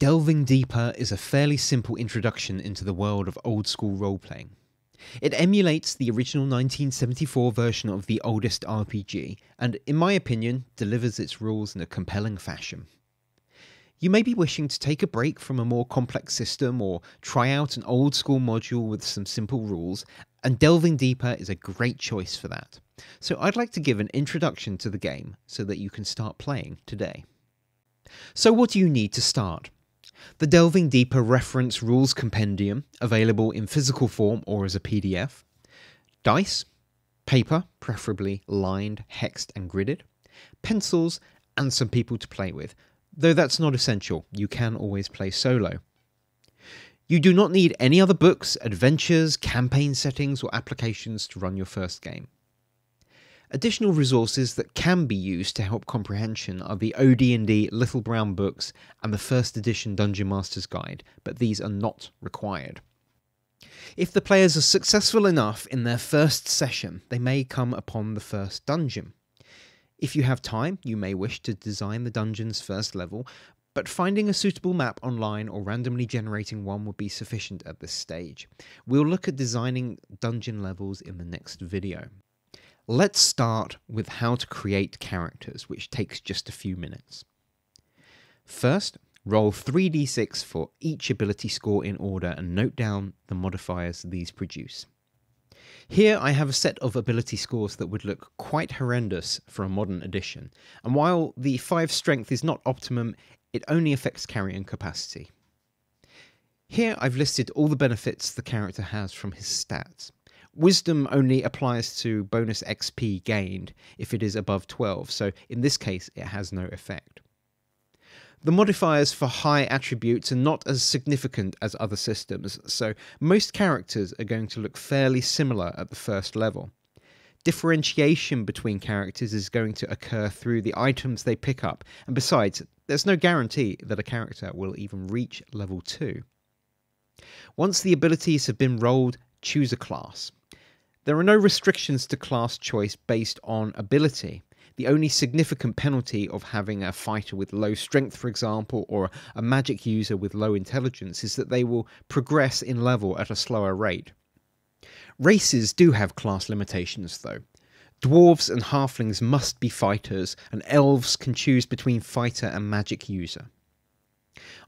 Delving Deeper is a fairly simple introduction into the world of old-school role-playing. It emulates the original 1974 version of the oldest RPG, and in my opinion, delivers its rules in a compelling fashion. You may be wishing to take a break from a more complex system or try out an old-school module with some simple rules, and Delving Deeper is a great choice for that. So I'd like to give an introduction to the game so that you can start playing today. So what do you need to start? The Delving Deeper Reference Rules Compendium, available in physical form or as a PDF, dice, paper, preferably lined, hexed and gridded, pencils, and some people to play with, though that's not essential, you can always play solo. You do not need any other books, adventures, campaign settings or applications to run your first game. Additional resources that can be used to help comprehension are the OD&D Little Brown Books and the First Edition Dungeon Master's Guide, but these are not required. If the players are successful enough in their first session, they may come upon the first dungeon. If you have time, you may wish to design the dungeon's first level, but finding a suitable map online or randomly generating one will be sufficient at this stage. We'll look at designing dungeon levels in the next video. Let's start with how to create characters, which takes just a few minutes. First, roll 3d6 for each ability score in order and note down the modifiers these produce. Here I have a set of ability scores that would look quite horrendous for a modern edition, and while the 5 strength is not optimum, it only affects carrying capacity. Here I've listed all the benefits the character has from his stats. Wisdom only applies to bonus XP gained if it is above 12, so in this case it has no effect. The modifiers for high attributes are not as significant as other systems, so most characters are going to look fairly similar at the first level. Differentiation between characters is going to occur through the items they pick up, and besides, there's no guarantee that a character will even reach level 2. Once the abilities have been rolled, choose a class. There are no restrictions to class choice based on ability. The only significant penalty of having a fighter with low strength, for example, or a magic user with low intelligence is that they will progress in level at a slower rate. Races do have class limitations though. Dwarves and halflings must be fighters, and elves can choose between fighter and magic user.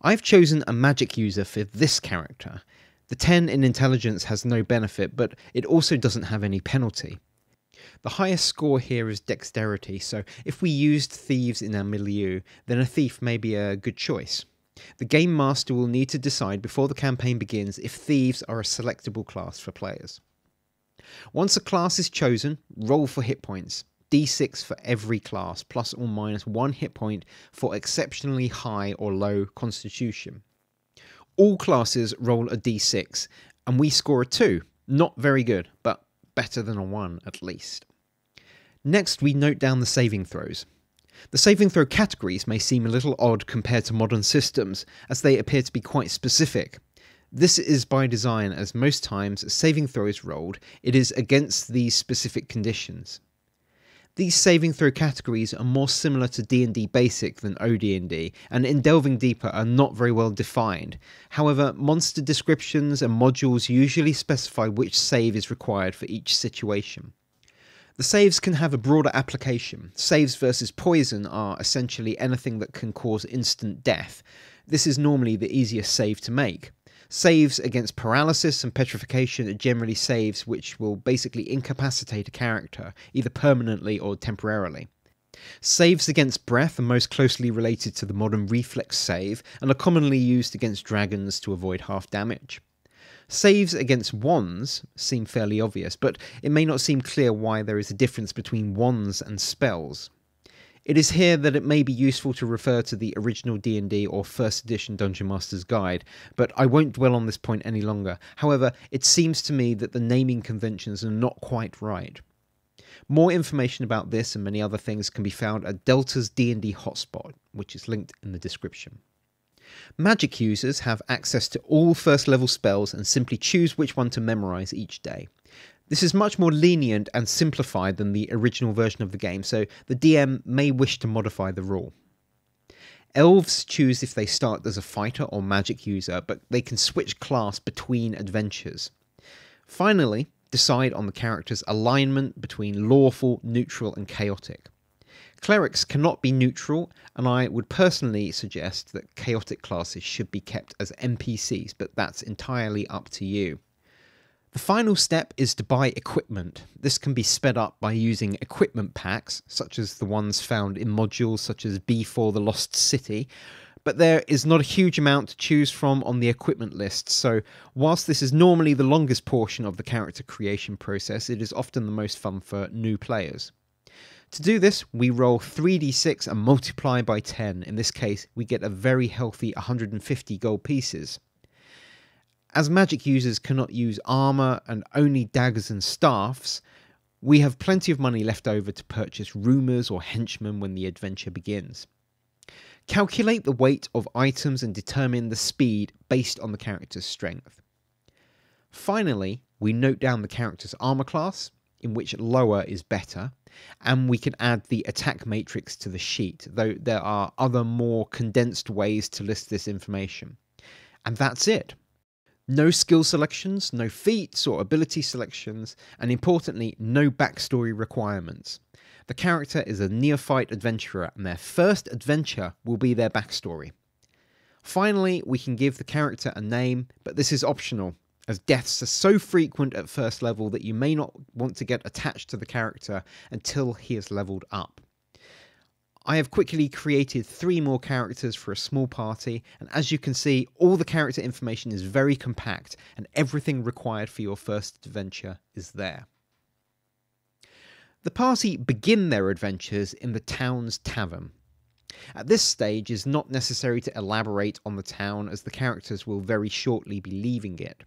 I've chosen a magic user for this character. The 10 in intelligence has no benefit, but it also doesn't have any penalty. The highest score here is dexterity, so if we used thieves in our milieu, then a thief may be a good choice. The Game Master will need to decide before the campaign begins if thieves are a selectable class for players. Once a class is chosen, roll for hit points. D6 for every class, plus or minus 1 hit point for exceptionally high or low constitution. All classes roll a d6, and we score a 2. Not very good, but better than a 1 at least. Next, we note down the saving throws. The saving throw categories may seem a little odd compared to modern systems, as they appear to be quite specific. This is by design, as most times a saving throw is rolled, it is against these specific conditions. These saving throw categories are more similar to D&D Basic than OD&D, and in Delving Deeper are not very well defined. However, monster descriptions and modules usually specify which save is required for each situation. The saves can have a broader application. Saves versus poison are essentially anything that can cause instant death. This is normally the easiest save to make. Saves against paralysis and petrification are generally saves which will basically incapacitate a character, either permanently or temporarily. Saves against breath are most closely related to the modern reflex save, and are commonly used against dragons to avoid half damage. Saves against wands seem fairly obvious, but it may not seem clear why there is a difference between wands and spells. It is here that it may be useful to refer to the original D&D or First Edition Dungeon Master's Guide, but I won't dwell on this point any longer. However, it seems to me that the naming conventions are not quite right. More information about this and many other things can be found at Delta's D&D Hotspot, which is linked in the description. Magic users have access to all first level spells and simply choose which one to memorize each day. This is much more lenient and simplified than the original version of the game, so the DM may wish to modify the rule. Elves choose if they start as a fighter or magic user, but they can switch class between adventures. Finally, decide on the character's alignment between lawful, neutral, and chaotic. Clerics cannot be neutral, and I would personally suggest that chaotic classes should be kept as NPCs, but that's entirely up to you. The final step is to buy equipment. This can be sped up by using equipment packs, such as the ones found in modules such as B4 The Lost City, but there is not a huge amount to choose from on the equipment list, so whilst this is normally the longest portion of the character creation process, it is often the most fun for new players. To do this, we roll 3d6 and multiply by 10. In this case, we get a very healthy 150 gold pieces. As magic users cannot use armour and only daggers and staffs, we have plenty of money left over to purchase rumours or henchmen when the adventure begins. Calculate the weight of items and determine the speed based on the character's strength. Finally, we note down the character's armour class, in which lower is better, and we can add the attack matrix to the sheet, though there are other more condensed ways to list this information. And that's it. No skill selections, no feats or ability selections, and importantly, no backstory requirements. The character is a neophyte adventurer, and their first adventure will be their backstory. Finally, we can give the character a name, but this is optional, as deaths are so frequent at first level that you may not want to get attached to the character until he is leveled up. I have quickly created 3 more characters for a small party, and as you can see, all the character information is very compact, and everything required for your first adventure is there. The party begin their adventures in the town's tavern. At this stage, it is not necessary to elaborate on the town, as the characters will very shortly be leaving it.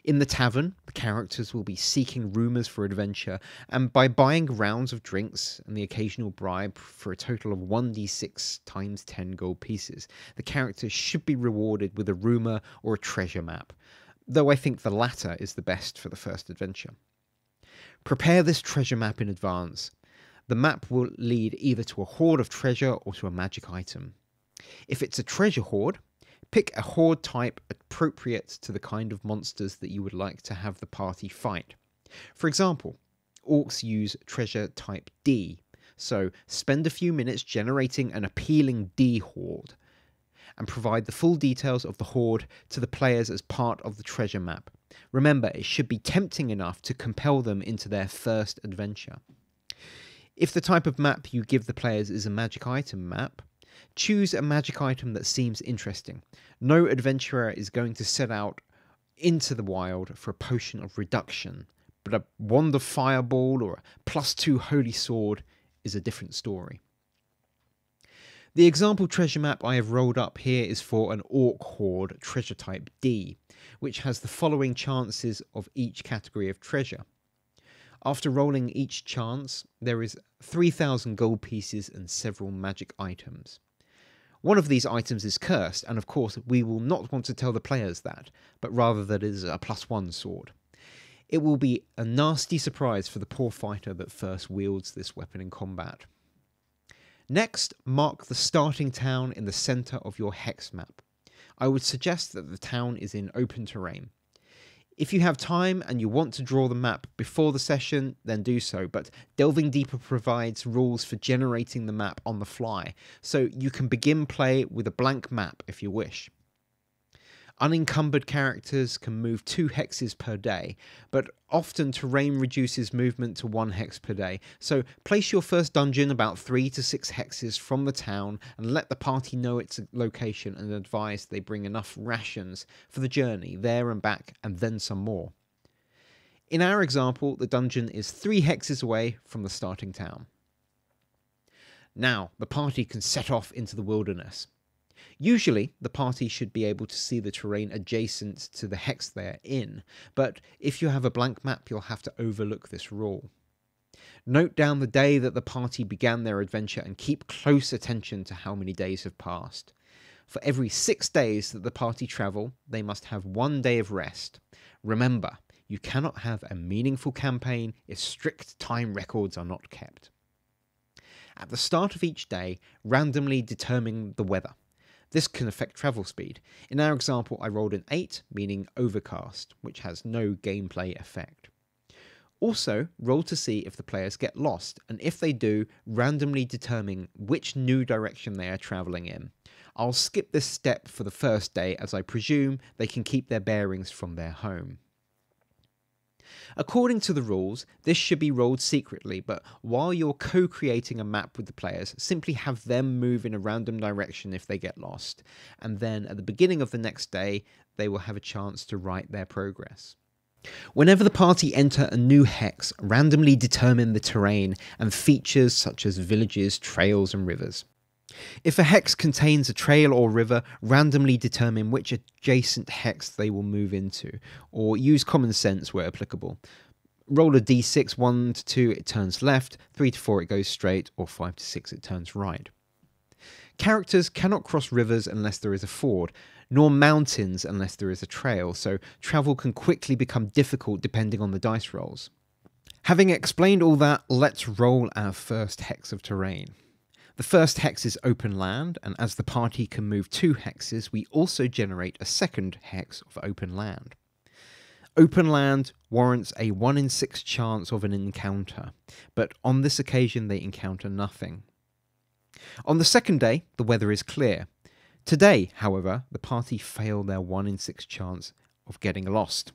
In the tavern, the characters will be seeking rumours for adventure, and by buying rounds of drinks and the occasional bribe for a total of 1d6 times 10 gold pieces, the characters should be rewarded with a rumour or a treasure map, though I think the latter is the best for the first adventure. Prepare this treasure map in advance. The map will lead either to a hoard of treasure or to a magic item. If it's a treasure hoard, pick a horde type appropriate to the kind of monsters that you would like to have the party fight. For example, orcs use treasure type D, so spend a few minutes generating an appealing D horde, and provide the full details of the horde to the players as part of the treasure map. Remember, it should be tempting enough to compel them into their first adventure. If the type of map you give the players is a magic item map, choose a magic item that seems interesting. No adventurer is going to set out into the wild for a potion of reduction, but a wand of fireball or a +2 holy sword is a different story. The example treasure map I have rolled up here is for an orc horde treasure type D, which has the following chances of each category of treasure. After rolling each chance, there is 3,000 gold pieces and several magic items. One of these items is cursed, and of course we will not want to tell the players that, but rather that it is a +1 sword. It will be a nasty surprise for the poor fighter that first wields this weapon in combat. Next, mark the starting town in the centre of your hex map. I would suggest that the town is in open terrain. If you have time and you want to draw the map before the session, then do so, but Delving Deeper provides rules for generating the map on the fly, so you can begin play with a blank map if you wish. Unencumbered characters can move 2 hexes per day, but often terrain reduces movement to 1 hex per day, so place your first dungeon about 3 to 6 hexes from the town and let the party know its location and advise they bring enough rations for the journey there and back and then some more. In our example, the dungeon is 3 hexes away from the starting town. Now, the party can set off into the wilderness. Usually, the party should be able to see the terrain adjacent to the hex they are in, but if you have a blank map, you'll have to overlook this rule. Note down the day that the party began their adventure and keep close attention to how many days have passed. For every 6 days that the party travel, they must have 1 day of rest. Remember, you cannot have a meaningful campaign if strict time records are not kept. at the start of each day, randomly determining the weather. This can affect travel speed. In our example, I rolled an 8, meaning overcast, which has no gameplay effect. Also, roll to see if the players get lost, and if they do, randomly determine which new direction they are travelling in. I'll skip this step for the first day, as I presume they can keep their bearings from their home. According to the rules, this should be rolled secretly, but while you're co-creating a map with the players, simply have them move in a random direction if they get lost, and then at the beginning of the next day, they will have a chance to write their progress. Whenever the party enter a new hex, randomly determine the terrain and features such as villages, trails and rivers. If a hex contains a trail or river, randomly determine which adjacent hex they will move into, or use common sense where applicable. Roll a d6, 1 to 2 it turns left, 3 to 4 it goes straight, or 5 to 6 it turns right. Characters cannot cross rivers unless there is a ford, nor mountains unless there is a trail, so travel can quickly become difficult depending on the dice rolls. Having explained all that, let's roll our first hex of terrain. The first hex is open land, and as the party can move 2 hexes, we also generate a second hex of open land. Open land warrants a 1 in 6 chance of an encounter, but on this occasion they encounter nothing. On the second day, the weather is clear. Today, however, the party fail their 1 in 6 chance of getting lost.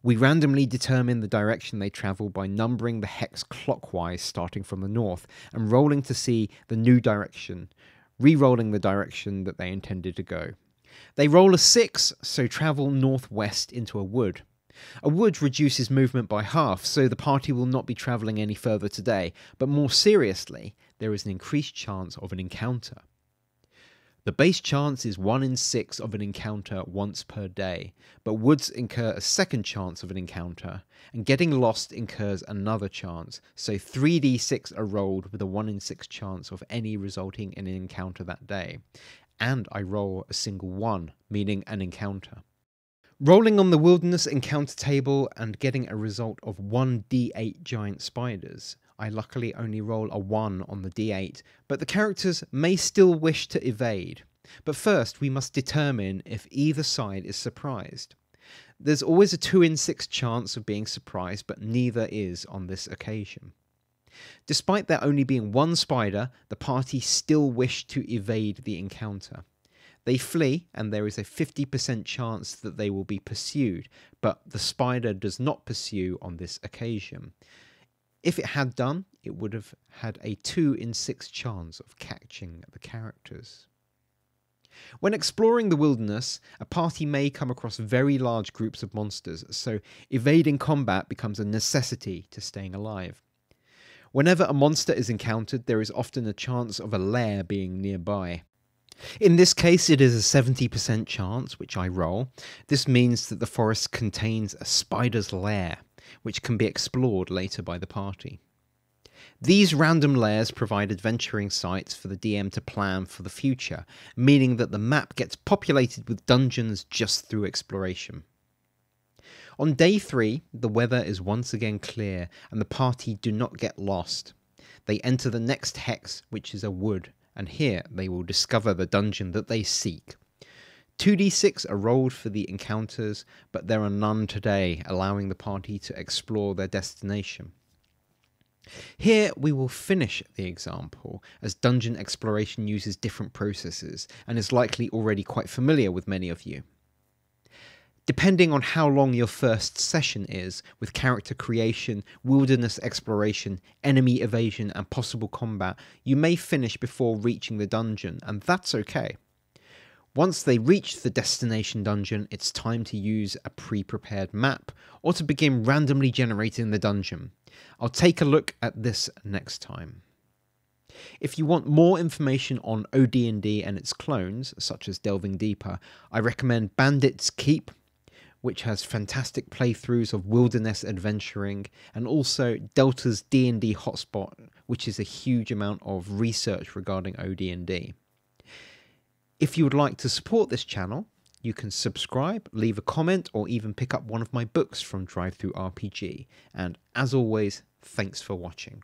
We randomly determine the direction they travel by numbering the hex clockwise starting from the north and rolling to see the new direction, re-rolling the direction that they intended to go. They roll a 6, so travel northwest into a wood. A wood reduces movement by half, so the party will not be travelling any further today, but more seriously, there is an increased chance of an encounter. The base chance is 1 in 6 of an encounter once per day, but woods incur a second chance of an encounter, and getting lost incurs another chance, so 3d6 are rolled with a 1 in 6 chance of any resulting in an encounter that day, and I roll a single 1, meaning an encounter. Rolling on the wilderness encounter table and getting a result of 1d8 giant spiders, I luckily only roll a 1 on the d8, but the characters may still wish to evade. But first we must determine if either side is surprised. There's always a 2 in 6 chance of being surprised, but neither is on this occasion. Despite there only being 1 spider, the party still wish to evade the encounter. They flee, and there is a 50% chance that they will be pursued, but the spider does not pursue on this occasion. If it had done, it would have had a 2 in 6 chance of catching the characters. When exploring the wilderness, a party may come across very large groups of monsters, so evading combat becomes a necessity to staying alive. Whenever a monster is encountered, there is often a chance of a lair being nearby. In this case, it is a 70% chance, which I roll. This means that the forest contains a spider's lair, which can be explored later by the party. These random lairs provide adventuring sites for the DM to plan for the future, meaning that the map gets populated with dungeons just through exploration. On day 3, the weather is once again clear and the party do not get lost. They enter the next hex, which is a wood, and here they will discover the dungeon that they seek. 2d6 are rolled for the encounters, but there are none today, allowing the party to explore their destination. Here we will finish the example, as dungeon exploration uses different processes, and is likely already quite familiar with many of you. Depending on how long your first session is, with character creation, wilderness exploration, enemy evasion and possible combat, you may finish before reaching the dungeon, and that's okay. Once they reach the destination dungeon, it's time to use a pre-prepared map, or to begin randomly generating the dungeon. I'll take a look at this next time. If you want more information on OD&D and its clones, such as delving deeper, I recommend Bandit's Keep, which has fantastic playthroughs of wilderness adventuring, and also Delta's D&D Hotspot, which is a huge amount of research regarding OD&D. If you would like to support this channel, you can subscribe, leave a comment, or even pick up one of my books from DriveThruRPG. And as always, thanks for watching.